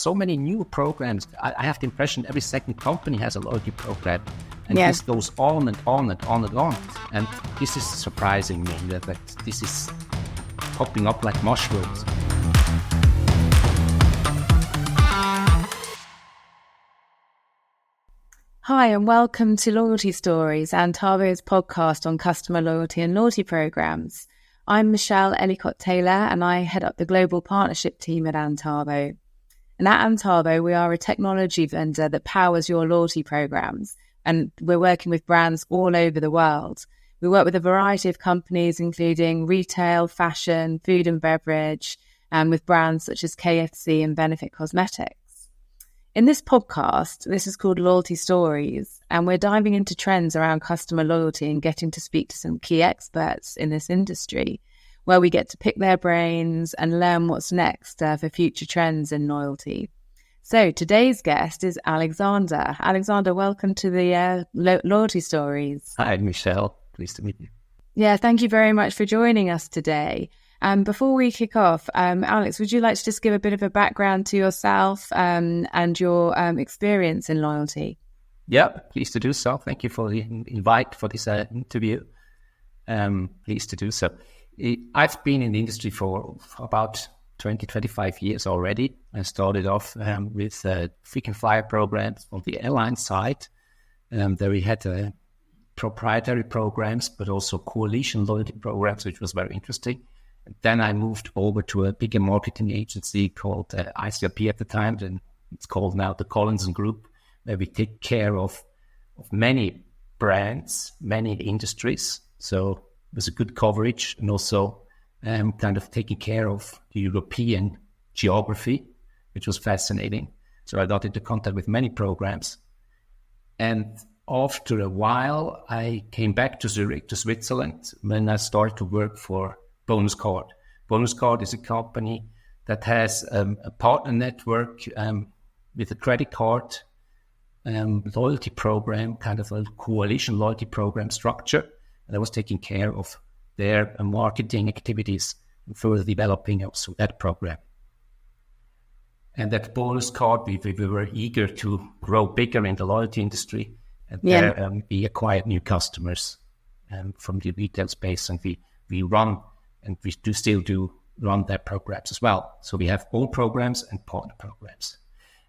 so many new programs. I have the impression every second company has a loyalty program. And Yeah. this goes on and on and on and on. And this is surprising me that this is popping up like mushrooms. Hi, and welcome to Loyalty Stories, Antavo's podcast on customer loyalty and loyalty programs. I'm Michelle Ellicott-Taylor, and I head up the global partnership team at Antavo. And at Antavo, we are a technology vendor that powers your loyalty programs, and we're working with brands all over the world. We work with a variety of companies, including retail, fashion, food and beverage, and with brands such as KFC and Benefit Cosmetics. In this podcast, this is called Loyalty Stories, and we're diving into trends around customer loyalty and getting to speak to some key experts in this industry, where we get to pick their brains and learn what's next for future trends in loyalty. So today's guest is Alexander. Alexander, welcome to the Loyalty Stories. Hi, Michelle. Pleased to meet you. Yeah, thank you very much for joining us today. Before we kick off, Alex, would you like to just give a bit of a background to yourself and your experience in loyalty? Yeah, pleased to do so. Thank you for the invite for this interview. Pleased to do so. I've been in the industry for about 20, 25 years already. I started off with frequent flyer programs on the airline side. There we had proprietary programs, but also coalition loyalty programs, which was very interesting. Then I moved over to a bigger marketing agency called ICLP at the time, and it's called now the Collins Group, where we take care of many brands, many industries. So it was a good coverage, and also kind of taking care of the European geography, which was fascinating. So I got into contact with many programs. And after a while, I came back to Zurich, to Switzerland, when I started to work for Bonus Card. Bonus Card is a company that has a partner network with a credit card loyalty program, kind of a coalition loyalty program structure. And I was taking care of their marketing activities and further developing also that program. And that Bonus Card, we were eager to grow bigger in the loyalty industry. And there we acquired new customers from the retail space, and we run and we still run their programs as well. So we have own programs and partner programs.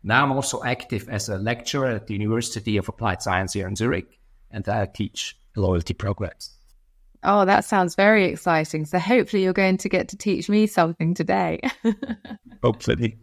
Now I'm also active as a lecturer at the University of Applied Science here in Zurich, and I teach loyalty programs. Oh, that sounds very exciting. So hopefully you're going to get to teach me something today. Hopefully.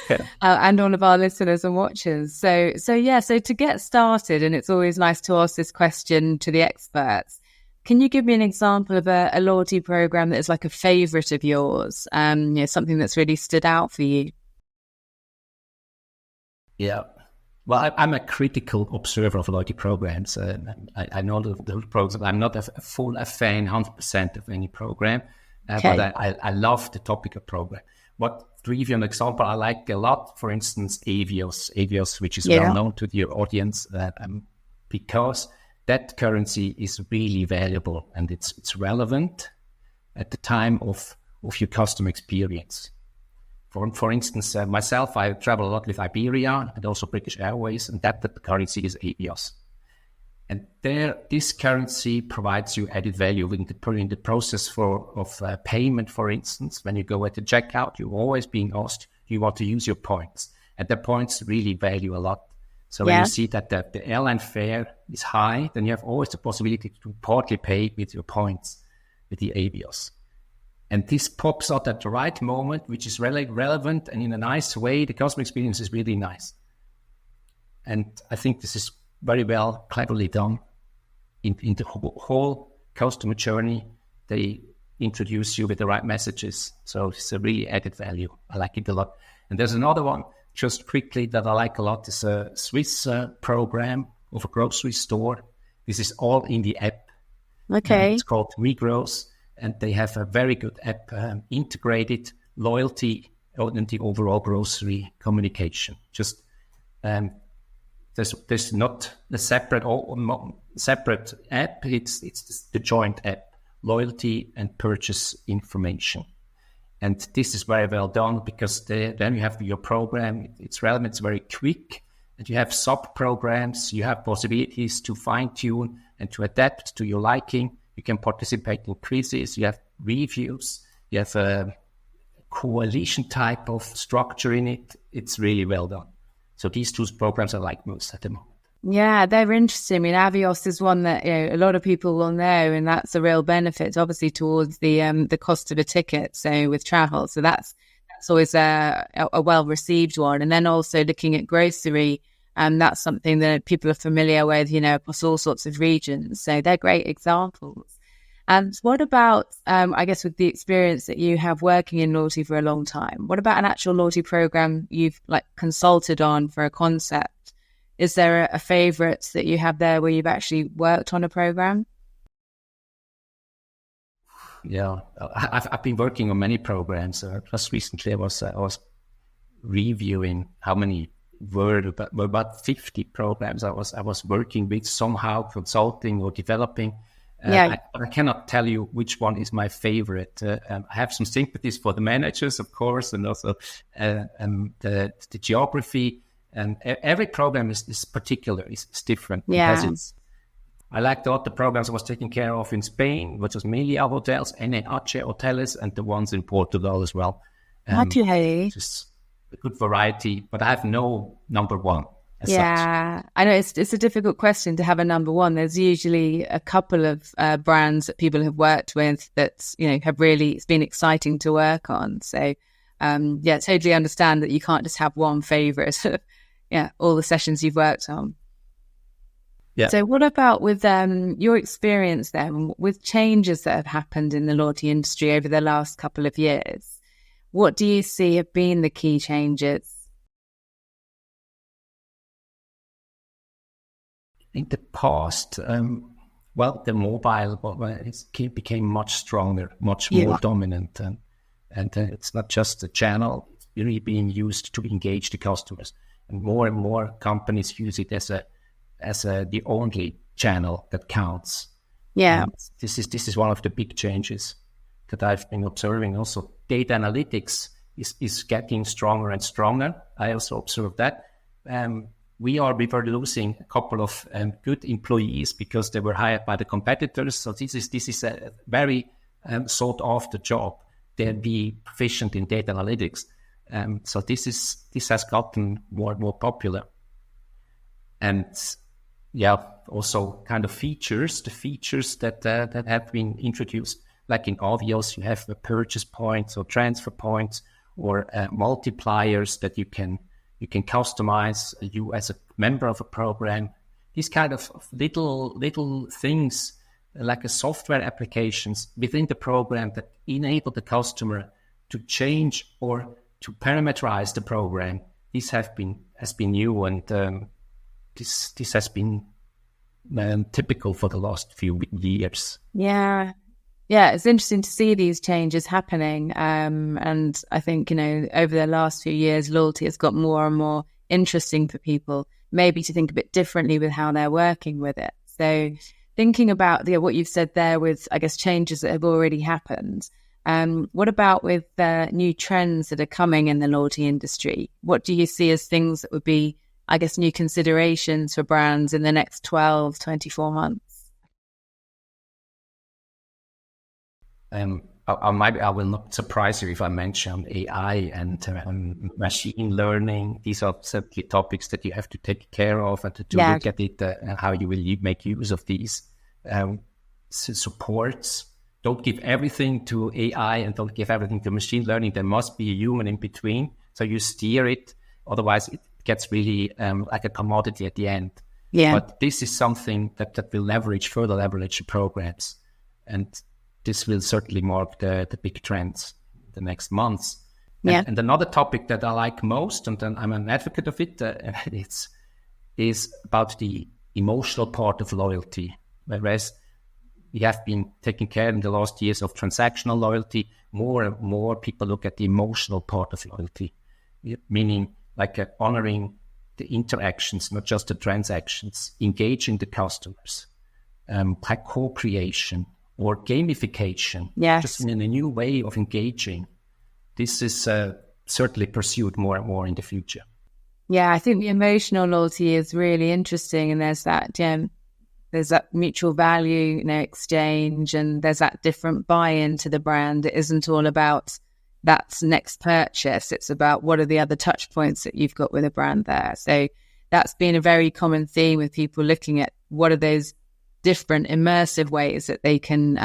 Yeah. And all of our listeners and watchers. So to get started, and it's always nice to ask this question to the experts, can you give me an example of a loyalty program that is like a favorite of yours? Something that's really stood out for you? Yeah. Well, I'm a critical observer of loyalty programs. I know the programs. I'm not a full fan, 100% of any program, Okay. but I love the topic of program. To give you an example, I like a lot, for instance, Avios, which is well known to your audience, because that currency is really valuable and it's relevant at the time of your customer experience. For instance, myself, I travel a lot with Iberia and also British Airways, and that the currency is Avios. And this currency provides you added value in the process of payment. For instance, when you go at the checkout, you're always being asked, do you want to use your points? And the points really value a lot. So when you see that the airline fare is high, then you have always the possibility to partly pay with your points with the Avios. And this pops out at the right moment, which is really relevant, and in a nice way, the customer experience is really nice. And I think this is very well, cleverly done. In the whole customer journey, they introduce you with the right messages. So it's a really added value. I like it a lot. And there's another one, just quickly, that I like a lot. Is a Swiss program of a grocery store. This is all in the app. Okay. It's called Migros, and they have a very good app, integrated loyalty and the overall grocery communication. Just there's not a separate app. It's the joint app, loyalty and purchase information. And this is very well done because then you have your program, it's relevant, it's very quick, and you have sub-programs, you have possibilities to fine-tune and to adapt to your liking. You can participate in quizzes, you have reviews, you have a coalition type of structure in it. It's really well done. So these two programs I like most at the moment. Yeah, they're interesting. I mean, Avios is one that a lot of people will know, and that's a real benefit, obviously, towards the cost of a ticket. So with travel, so that's always a well received one. And then also looking at grocery, that's something that people are familiar with, across all sorts of regions. So they're great examples. And what about, I guess, with the experience that you have working in loyalty for a long time? What about an actual loyalty program you've consulted on for a concept? Is there a favorite that you have there where you've actually worked on a program? Yeah, I've been working on many programs. Just recently, I was reviewing how many were about 50 programs I was working with, somehow consulting or developing. I cannot tell you which one is my favorite. I have some sympathies for the managers, of course, and also the geography. And every program is particular, is different. Yeah. I liked all the programs I was taking care of in Spain, which was Meili hotels, NH hotels, and the ones in Portugal as well. Just a good variety, but I have no number one. Yeah, such. I know it's a difficult question to have a number one. There's usually a couple of brands that people have worked with that have really, it's been exciting to work on. So totally understand that you can't just have one favorite. All the sessions you've worked on. Yeah. So what about with your experience then with changes that have happened in the loyalty industry over the last couple of years? What do you see have been the key changes? In the past, the mobile became much stronger, much more dominant. And it's not just a channel, it's really being used to engage the customers. And more companies use it as the only channel that counts. Yeah. And this is one of the big changes that I've been observing. Also, data analytics is getting stronger and stronger. I also observed that. We were losing a couple of good employees because they were hired by the competitors. So this is a very sought after job. They'll be proficient in data analytics. So this has gotten more and more popular. And also kind of features, the features that have been introduced, like in Avios, you have the purchase points or transfer points or multipliers that you can customize you as a member of a program. These kind of little things like a software applications within the program that enable the customer to change or to parameterize the program. This has been new, and this has been typical for the last few years. Yeah, it's interesting to see these changes happening. And I think, over the last few years, loyalty has got more and more interesting for people, maybe to think a bit differently with how they're working with it. So thinking about what you've said there with, I guess, changes that have already happened, what about with the new trends that are coming in the loyalty industry? What do you see as things that would be, I guess, new considerations for brands in the next 12, 24 months? I will not surprise you if I mention AI and machine learning. These are certainly topics that you have to take care of and to look at it and how you will make use of these supports. Don't give everything to AI and don't give everything to machine learning. There must be a human in between, so you steer it. Otherwise, it gets really like a commodity at the end. Yeah. But this is something that will further leverage the programs, and this will certainly mark the big trends the next months. And another topic that I like most, and I'm an advocate of it, is about the emotional part of loyalty. Whereas we have been taking care in the last years of transactional loyalty, more and more people look at the emotional part of loyalty, meaning like honoring the interactions, not just the transactions, engaging the customers, like co-creation or gamification, just in a new way of engaging. this is certainly pursued more and more in the future. Yeah, I think the emotional loyalty is really interesting, and there's that mutual value, exchange, and there's that different buy-in to the brand. It isn't all about that next purchase. It's about what are the other touch points that you've got with a brand there. So that's been a very common theme with people looking at what are those different immersive ways that they can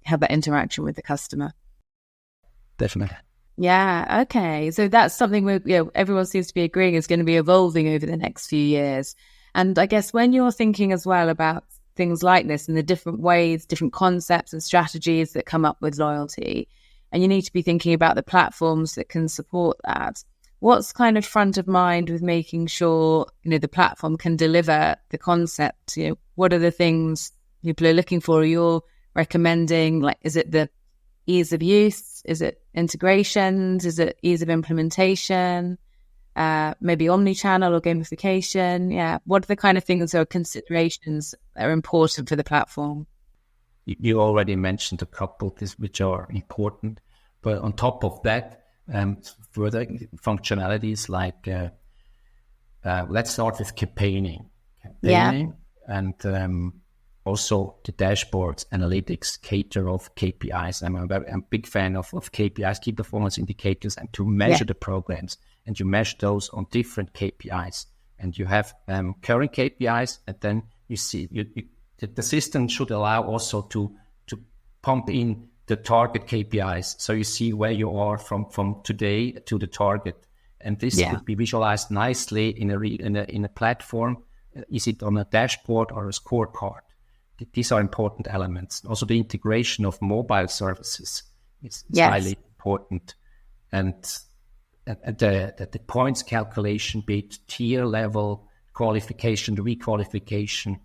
have that interaction with the customer. Definitely. Yeah, okay. So that's something everyone seems to be agreeing is going to be evolving over the next few years. And I guess when you're thinking as well about things like this and the different ways, different concepts and strategies that come up with loyalty, and you need to be thinking about the platforms that can support that, what's kind of front of mind with making sure, the platform can deliver the concept? What are the things people are looking for? You're recommending, like, is it the ease of use? Is it integrations? Is it ease of implementation? Maybe omni-channel or gamification? Yeah. What are the kind of things or considerations that are important for the platform? You already mentioned a couple which are important, but on top of that, further functionalities like let's start with campaigning, and also the dashboards, analytics, cater of KPIs. I'm a big fan of KPIs, key performance indicators, and to measure the programs. And you measure those on different KPIs. And you have current KPIs, and then you see the system should allow also to pump in the target KPIs. So you see where you are from today to the target. And this could be visualized nicely in a platform. Is it on a dashboard or a scorecard? These are important elements. Also, the integration of mobile services is highly important. And the points calculation, be it tier level, qualification, requalification,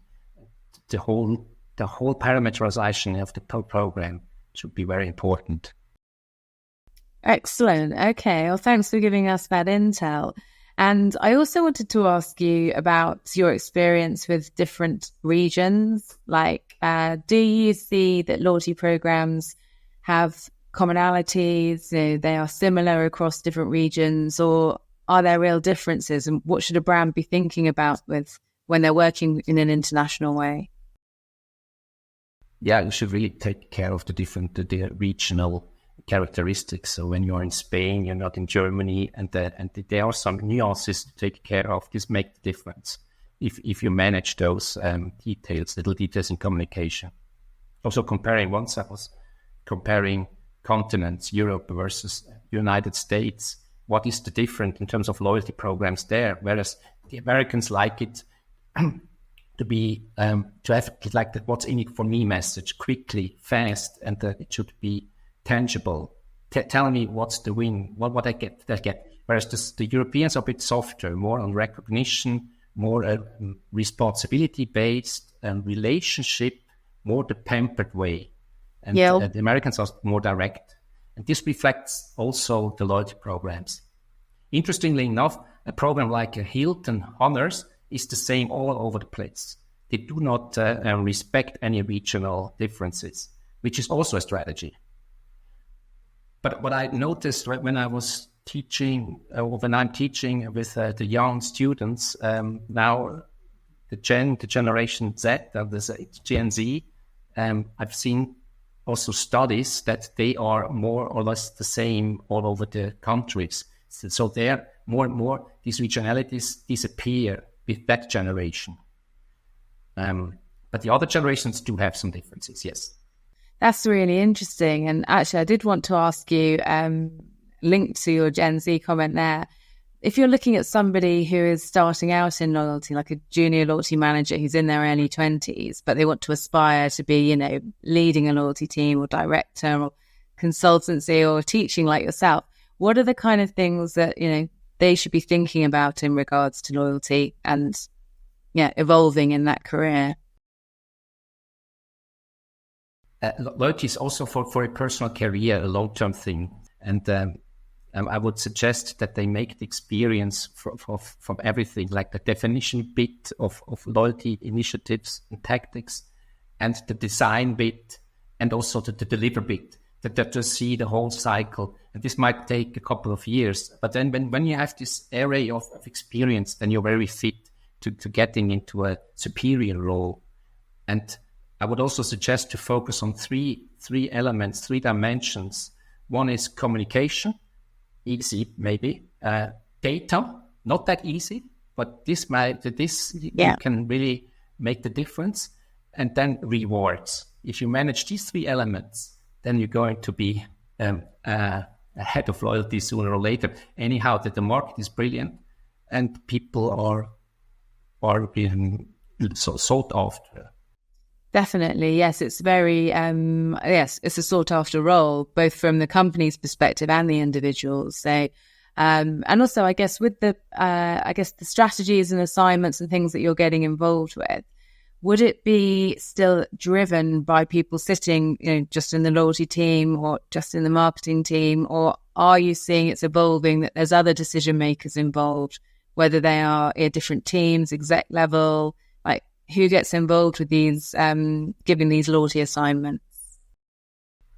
the whole parameterization of the program should be very important. Excellent. Okay. Well, thanks for giving us that intel. And I also wanted to ask you about your experience with different regions. Like, do you see that loyalty programs have commonalities? They are similar across different regions, or are there real differences? And what should a brand be thinking about when they're working in an international way? Yeah, you should really take care of the regional characteristics. So when you're in Spain, you're not in Germany, and there are some nuances to take care of. This make the difference if you manage those little details in communication. Also once I was comparing continents, Europe versus United States. What is the difference in terms of loyalty programs there? Whereas the Americans like it to have like the "what's in it for me" message, quickly, fast, and it should be tangible. Tell me what's the win, what I get. Whereas the Europeans are a bit softer, more on recognition, more responsibility based, and relationship, more the pampered way. And the Americans are more direct. And this reflects also the loyalty programs. Interestingly enough, a program like a Hilton Honors is the same all over the place. They do not respect any regional differences, which is also a strategy. But what I noticed when I was teaching, or when I'm teaching with the young students, now the generation Z, the Gen Z, I've seen also studies that they are more or less the same all over the countries. So there, more and more, these regionalities disappear with that generation. But the other generations do have some differences, yes. That's really interesting. And actually, I did want to ask you, linked to your Gen Z comment there, if you're looking at somebody who is starting out in loyalty, like a junior loyalty manager who's in their early 20s, but they want to aspire to be, leading a loyalty team or director or consultancy or teaching like yourself, what are the kind of things that, they should be thinking about in regards to loyalty and, evolving in that career? Loyalty is also for a personal career, a long-term thing. And I would suggest that they make the experience from everything, like the definition bit of loyalty initiatives and tactics, and the design bit, and also the deliver bit, that they just see the whole cycle And this might take a couple of years. But then when you have this array of experience, then you're very fit to getting into a superior role. And I would also suggest to focus on three elements, 3 dimensions. One is communication, easy maybe. Data, not that easy, but you can really make the difference. And then rewards. If you manage these 3 elements, then you're going to be ahead of loyalty sooner or later. Anyhow, that the market is brilliant and people are being sought after. Definitely, yes. It's very, it's a sought after role, both from the company's perspective and the individuals. So, and also, I guess with the strategies and assignments and things that you're getting involved with, would it be still driven by people sitting, just in the loyalty team or just in the marketing team, or are you seeing it's evolving that there's other decision makers involved, whether they are in different teams, exec level, like who gets involved with these, giving these loyalty assignments?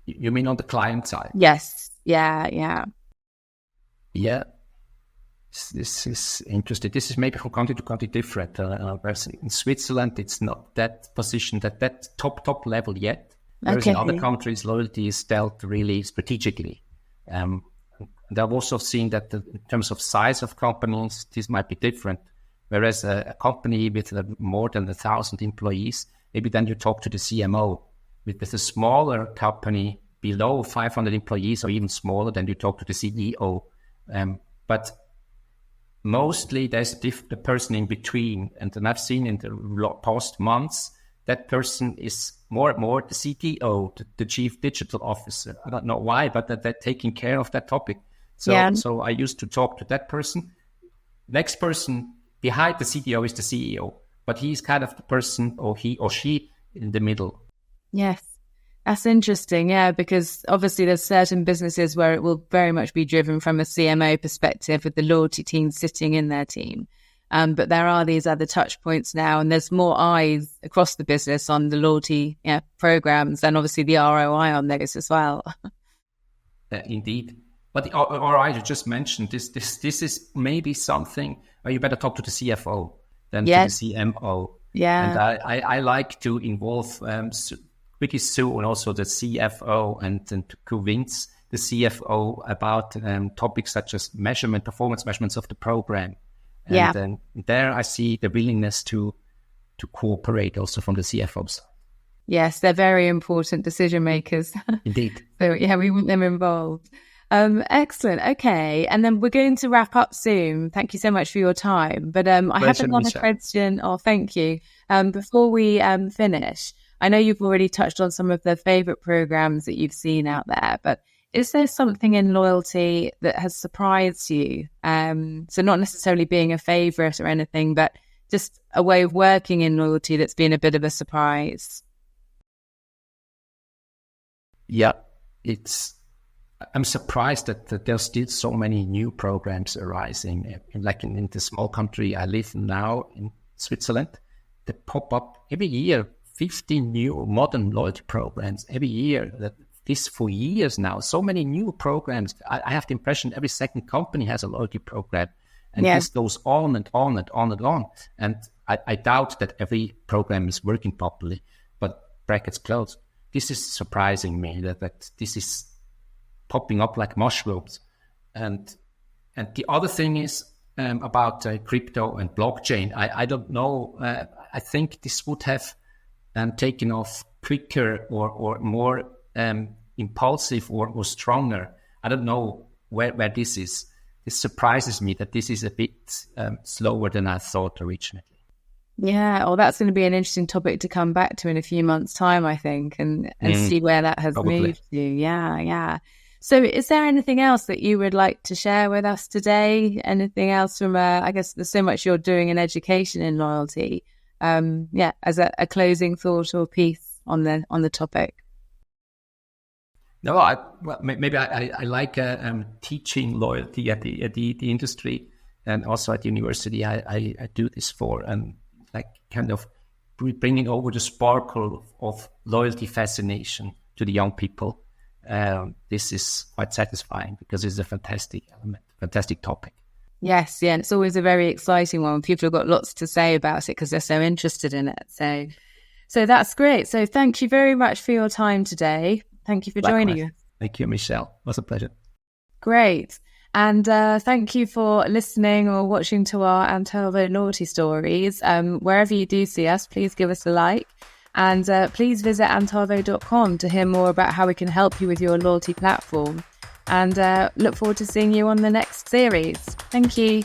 You mean on the client side? Yes. Yeah. This is interesting. This is maybe from country to country different. In Switzerland, it's not that positioned at that top level yet. Whereas in other countries, loyalty is dealt really strategically. And I've also seen that in terms of size of companies, this might be different. Whereas a company with more than 1,000 employees, maybe then you talk to the CMO. With a smaller company below 500 employees or even smaller, then you talk to the CEO. But mostly there's the person in between. And then I've seen in the past months, that person is more and more the CTO, the Chief Digital Officer. I don't know why, but they're taking care of that topic. So I used to talk to that person. Next person behind the CTO is the CEO, but he's kind of the person, or he or she, in the middle. Yes. That's interesting, because obviously there's certain businesses where it will very much be driven from a CMO perspective with the loyalty team sitting in their team. But there are these other touch points now, and there's more eyes across the business on the loyalty programs, and obviously the ROI on those as well. Indeed. But the ROI you just mentioned, this is maybe something where you better talk to the CFO than to the CMO. Yeah. And I like to involve pretty soon also the CFO and to convince the CFO about topics such as performance measurements of the program. And there I see the willingness to cooperate also from the CFO side. Yes, they're very important decision makers. Indeed. So we want them involved. Excellent. Okay. And then we're going to wrap up soon. Thank you so much for your time. But I have another question. Oh, thank you. Before we finish, I know you've already touched on some of the favorite programs that you've seen out there, but is there something in loyalty that has surprised you? So not necessarily being a favorite or anything, but just a way of working in loyalty that's been a bit of a surprise. Yeah, I'm surprised that there's still so many new programs arising. Like in the small country I live in now, in Switzerland, they pop up every year, 15 new modern loyalty programs every year. This for years now. So many new programs. I have the impression every second company has a loyalty program. And this goes on and on and on and on. And I doubt that every program is working properly. But brackets closed. This is surprising me that this is popping up like mushrooms. And the other thing is about crypto and blockchain. I don't know. I think this would have taken off quicker or more impulsive or stronger. I don't know where this is. This surprises me that this is a bit slower than I thought originally. Yeah, well, that's going to be an interesting topic to come back to in a few months' time, I think, and see where that has moved to. Yeah. So is there anything else that you would like to share with us today? Anything else from, I guess there's so much you're doing in education and loyalty. As a closing thought or piece on the topic. No, maybe I like teaching loyalty at the industry, and also at the university. I do this for like kind of bringing over the sparkle of loyalty fascination to the young people, this is quite satisfying because it's a fantastic element, fantastic topic. Yes, yeah, and it's always a very exciting one. People have got lots to say about it because they're so interested in it. So that's great. So thank you very much for your time today. Thank you for joining us. Thank you, Michelle. It was a pleasure. Great. And thank you for listening or watching to our Antavo loyalty stories. Wherever you do see us, please give us a like. And please visit antavo.com to hear more about how we can help you with your loyalty platform. And look forward to seeing you on the next series. Thank you.